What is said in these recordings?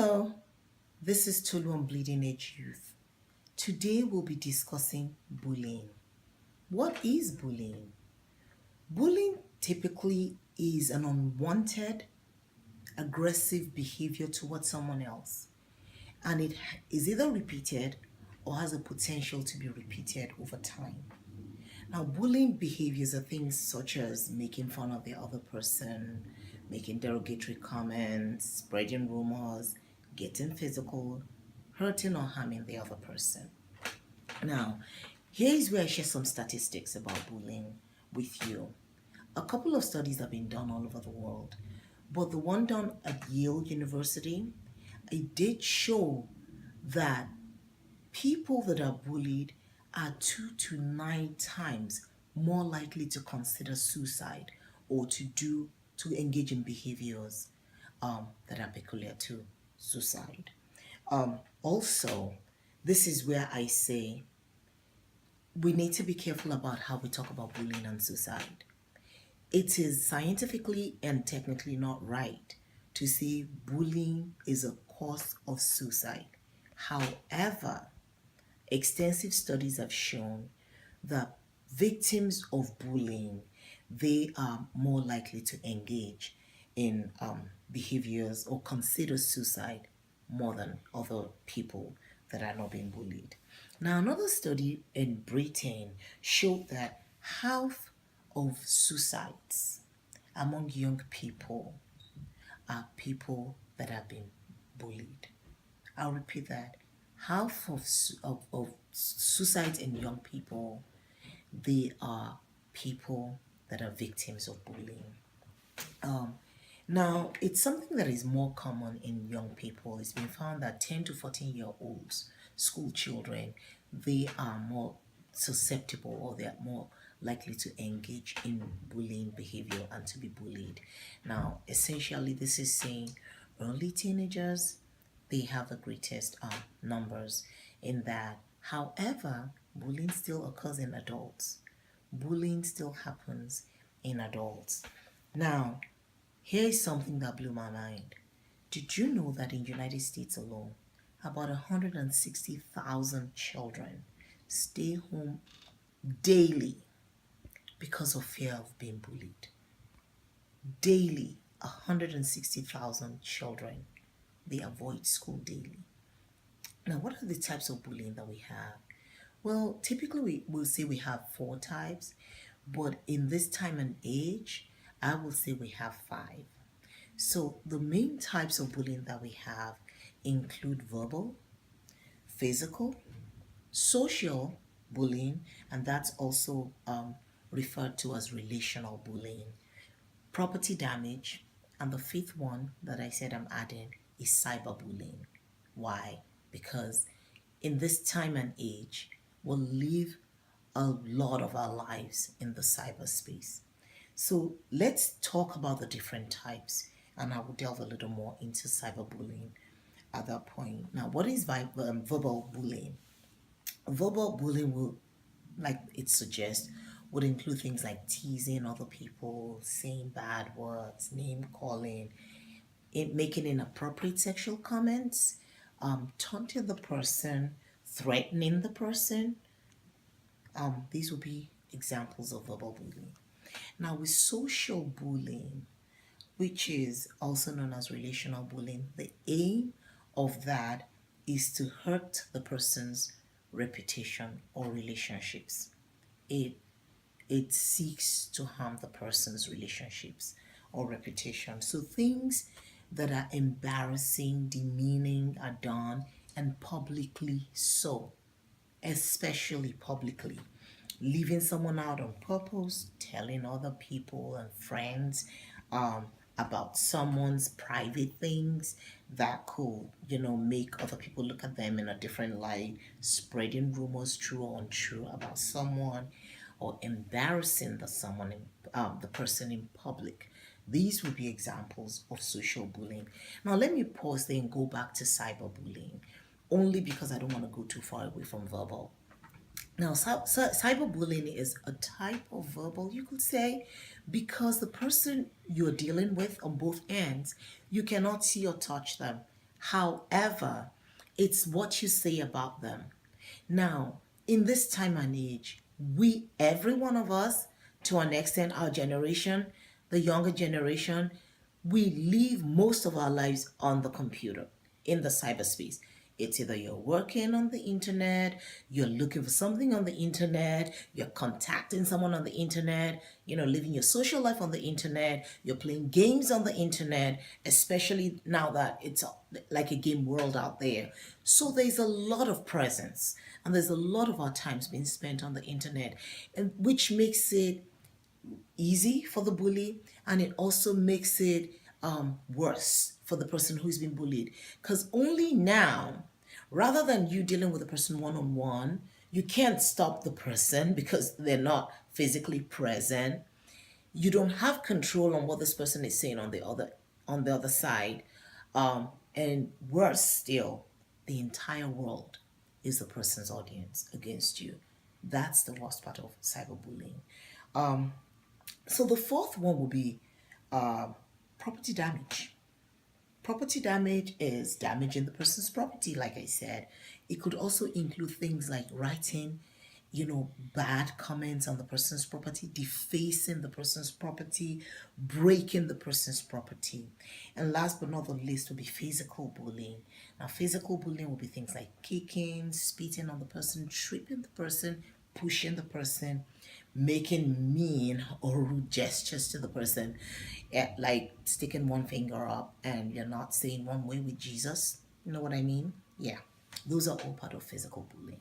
Hello, this is Tolu on Bleeding Edge Youth. Today we'll be discussing bullying. What is bullying? Bullying typically is an unwanted, aggressive behavior towards someone else, and it is either repeated or has a potential to be repeated over time. Now, bullying behaviors are things such as making fun of the other person, making derogatory comments, spreading rumors, getting physical, hurting or harming the other person. Now, here is where I share some statistics about bullying with you. A couple of studies have been done all over the world, but the one done at Yale University, it did show that people that are bullied are 2 to 9 times more likely to consider suicide or to engage in behaviors that are peculiar to suicide. Also, this is where I say we need to be careful about how we talk about bullying and suicide. It is scientifically and technically not right to say bullying is a cause of suicide. However, extensive studies have shown that victims of bullying, they are more likely to engage in behaviors or consider suicide more than other people that are not being bullied. Now, another study in Britain showed that half of suicides among young people are people that have been bullied. I'll repeat that. Half of suicides in young people, they are people that are victims of bullying. Now, it's something that is more common in young people. It's been found that 10 to 14-year-olds, school children, they are more susceptible or they are more likely to engage in bullying behavior and to be bullied. Now, essentially, this is saying early teenagers, they have the greatest numbers in that. However, bullying still occurs in adults. Bullying still happens in adults. Now, here is something that blew my mind. Did you know that in the United States alone, about 160,000 children stay home daily because of fear of being bullied? Daily, 160,000 children, they avoid school daily. Now, what are the types of bullying that we have? Well, typically we'll say we have 4 types, but in this time and age, I will say we have 5. So the main types of bullying that we have include verbal, physical, social bullying, and that's also referred to as relational bullying, property damage, and the fifth one that I said I'm adding is cyberbullying. Why? Because in this time and age, we'll live a lot of our lives in the cyberspace. So let's talk about the different types, and I will delve a little more into cyberbullying at that point. Now, what is verbal bullying? Verbal bullying will, like it suggests, would include things like teasing other people, saying bad words, name calling, making inappropriate sexual comments, taunting the person, threatening the person. These would be examples of verbal bullying. Now, with social bullying, which is also known as relational bullying, the aim of that is to hurt the person's reputation or relationships. It it seeks to harm the person's relationships or reputation. So things that are embarrassing, demeaning are done and publicly so, especially publicly. Leaving someone out on purpose, telling other people and friends about someone's private things that could, make other people look at them in a different light, spreading rumors true or untrue about someone, or embarrassing the person in public. These would be examples of social bullying. Now, let me pause there and go back to cyberbullying, only because I don't want to go too far away from verbal. Now, cyberbullying is a type of verbal, you could say, because the person you're dealing with on both ends, you cannot see or touch them. However, it's what you say about them. Now, in this time and age, every one of us, to an extent, our generation, the younger generation, we live most of our lives on the computer, in the cyberspace. It's either you're working on the internet, you're looking for something on the internet, you're contacting someone on the internet, living your social life on the internet, you're playing games on the internet, especially now that it's like a game world out there. So there's a lot of presence and there's a lot of our times being spent on the internet, and which makes it easy for the bully, and it also makes it worse for the person who's been bullied, because only now, rather than you dealing with the person one-on-one, you can't stop the person because they're not physically present. You don't have control on what this person is saying on the other side, and worse still, the entire world is the person's audience against you. That's the worst part of cyberbullying. So the fourth one will be property damage. Property damage is damaging the person's property, like I said. It could also include things like writing, bad comments on the person's property, defacing the person's property, breaking the person's property. And last but not the least will be physical bullying. Now, physical bullying will be things like kicking, spitting on the person, tripping the person, pushing the person, making mean or rude gestures to the person, like sticking one finger up and you're not saying one way with Jesus. You know what I mean? Yeah, those are all part of physical bullying.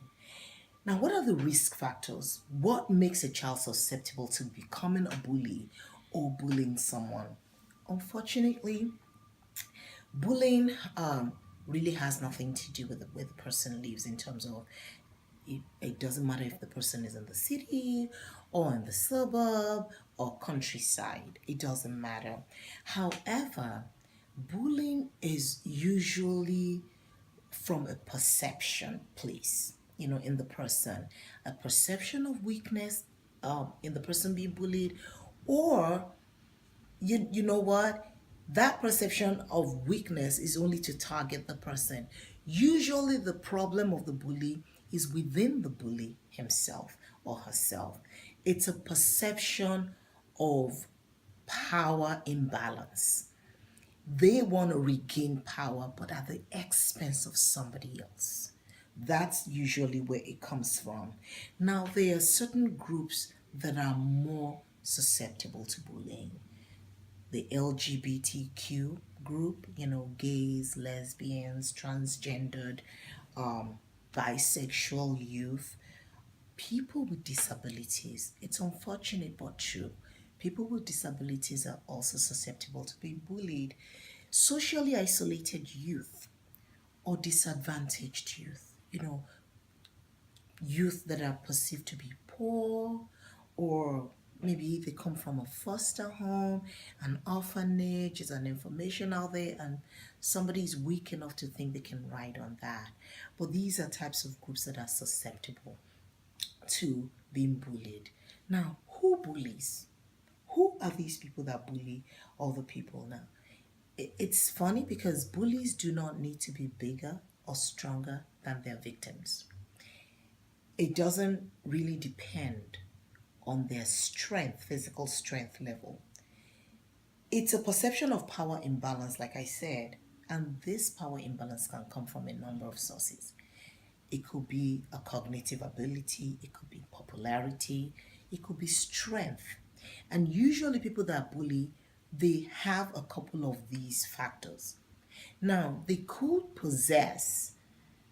Now, what are the risk factors? What makes a child susceptible to becoming a bully or bullying someone? Unfortunately, bullying really has nothing to do with where the person lives, in terms of it doesn't matter if the person is in the city or in the suburb or countryside. It doesn't matter. However, bullying is usually from a perception place, in the person, a perception of weakness in the person being bullied, or you know what? That perception of weakness is only to target the person. Usually, the problem of the bully is within the bully himself or herself. It's a perception of power imbalance. They want to regain power, but at the expense of somebody else. That's usually where it comes from. Now, there are certain groups that are more susceptible to bullying. The LGBTQ group, gays, lesbians, transgendered, bisexual youth, people with disabilities. It's unfortunate but true. People with disabilities are also susceptible to being bullied. Socially isolated youth or disadvantaged youth, youth that are perceived to be poor, or maybe they come from a foster home, an orphanage, is an information out there, and somebody is weak enough to think they can ride on that. But these are types of groups that are susceptible to being bullied. Now, who bullies? Who are these people that bully other people now? It's funny because bullies do not need to be bigger or stronger than their victims. It doesn't really depend on their strength, physical strength level. It's a perception of power imbalance, like I said, and this power imbalance can come from a number of sources. It could be a cognitive ability, it could be popularity, it could be strength. And usually people that bully, they have a couple of these factors. Now, they could possess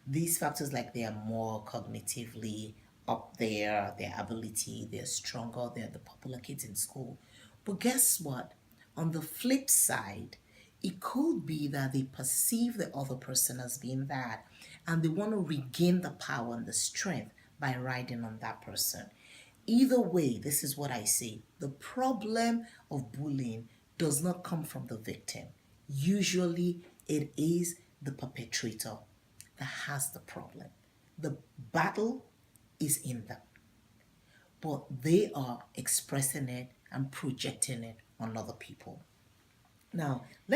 these factors, like they are more cognitively up there, their ability, they're stronger, they're the popular kids in school. But guess what? On the flip side, it could be that they perceive the other person as being that, and they want to regain the power and the strength by riding on that person. Either way, this is what I say. The problem of bullying does not come from the victim. Usually, it is the perpetrator that has the problem. The battle is in them, but they are expressing it and projecting it on other people. Now, let's